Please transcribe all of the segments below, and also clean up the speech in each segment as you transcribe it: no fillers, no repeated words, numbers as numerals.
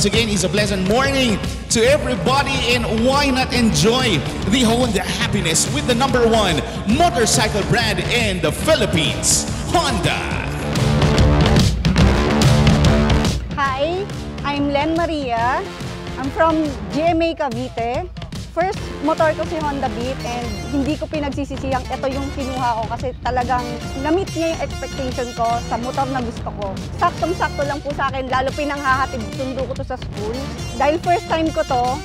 once again is a pleasant morning to everybody, and why not enjoy the Honda happiness with the #1 motorcycle brand in the Philippines, Honda. Hi, I'm Len Maria. I'm from GMA Cavite. First motor ko si Honda Beat, and hindi ko pinagsisisiyang ito yung kinuha ko kasi talagang na-meet niya yung expectation ko sa motor na gusto ko. Saktong-sakto lang po sa akin, lalo pinanghahatid sundo ko to sa school. Dahil first time ko to,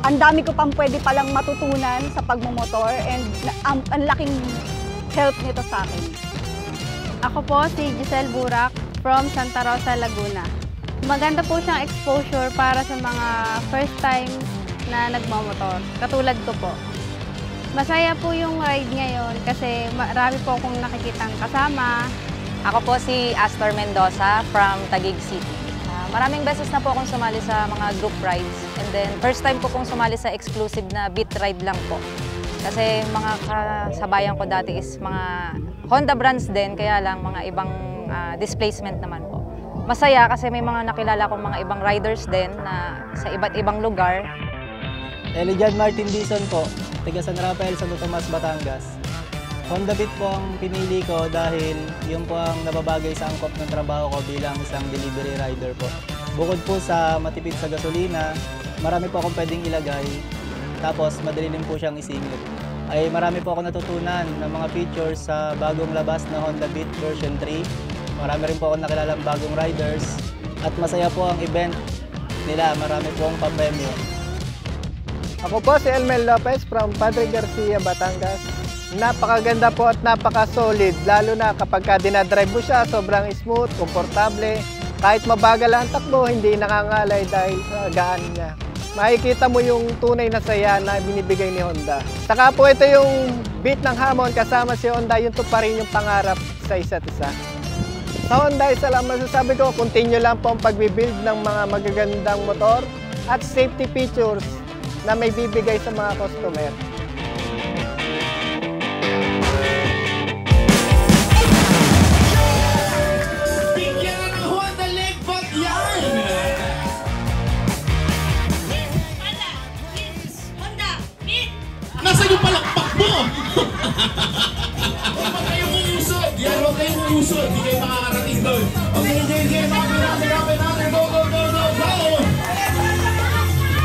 ang dami ko pang pwede palang matutunan sa pagmumotor, and ang laking help nito sa akin. Ako po si Giselle Burak from Santa Rosa, Laguna. Maganda po siyang exposure para sa mga first time na nagmamotor, katulad ko po. Masaya po yung ride ngayon kasi marami po akong nakikitang kasama. Ako po si Astor Mendoza from Taguig City. Maraming beses na po akong sumali sa mga group rides, and then first time po pong sumali sa exclusive na beat ride lang po. Kasi mga kasabayan ko dati is mga Honda brands din, kaya lang mga ibang displacement naman po. Masaya kasi may mga nakilala kong mga ibang riders din na sa iba't ibang lugar. Elijan Martin Dizon po, taga San Rafael, Santo Tomas, Batangas. Honda Beat po ang pinili ko dahil yun po ang nababagay sa angkop ng trabaho ko bilang isang delivery rider po. Bukod po sa matipid sa gasolina, marami po akong pwedeng ilagay, tapos madali din po siyang isingit. Ay marami po ako natutunan ng mga features sa bagong labas na Honda Beat version 3. Marami rin po akong nakilalang bagong riders, at masaya po ang event nila, marami po akong papremyo. Ako po si Elmel Lopez from Padre Garcia, Batangas. Napakaganda po at napaka-solid, lalo na kapag dinadrive mo siya, sobrang smooth, komportable. Kahit mabagal ang takbo, hindi nakangalay dahil sa gaan niya. Makikita mo yung tunay na saya na binibigay ni Honda. Saka po ito yung beat ng hamon, kasama si Honda, yun to pa rin yung pangarap sa isa't isa. Sa Honda, isa lang masasabi ko, continue lang po ang pagbibuild ng mga magagandang motor at safety features na may bibigay sa mga customer. Bigyan ng Honda leg back yan! Honda Beat! Nasa yung palakpak mo! Huwag kayong uusod! Yan, huwag kayong uusod! Hindi kayo makakarating doon. Okay, napin natin! Go, go, go, go, go!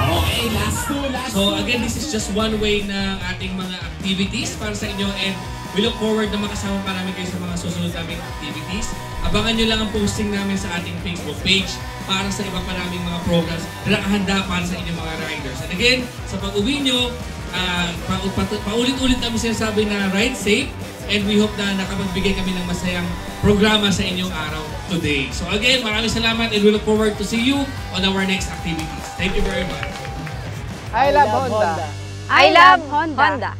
Okay, last two. So again, this is just one way ng ating mga activities para sa inyo, and we look forward na makasama pa namin kayo sa mga susunod naming activities. Abangan nyo lang ang posting namin sa ating Facebook page para sa iba pa naming mga programs na nakahanda para sa inyong mga riders. And again, sa pag-uwi nyo, paulit-ulit namin sinasabi na ride safe, and we hope na nakapagbigay kami ng masayang programa sa inyong araw today. So again, maraming salamat, and we look forward to see you on our next activities. Thank you very much. I love Honda. I love Honda.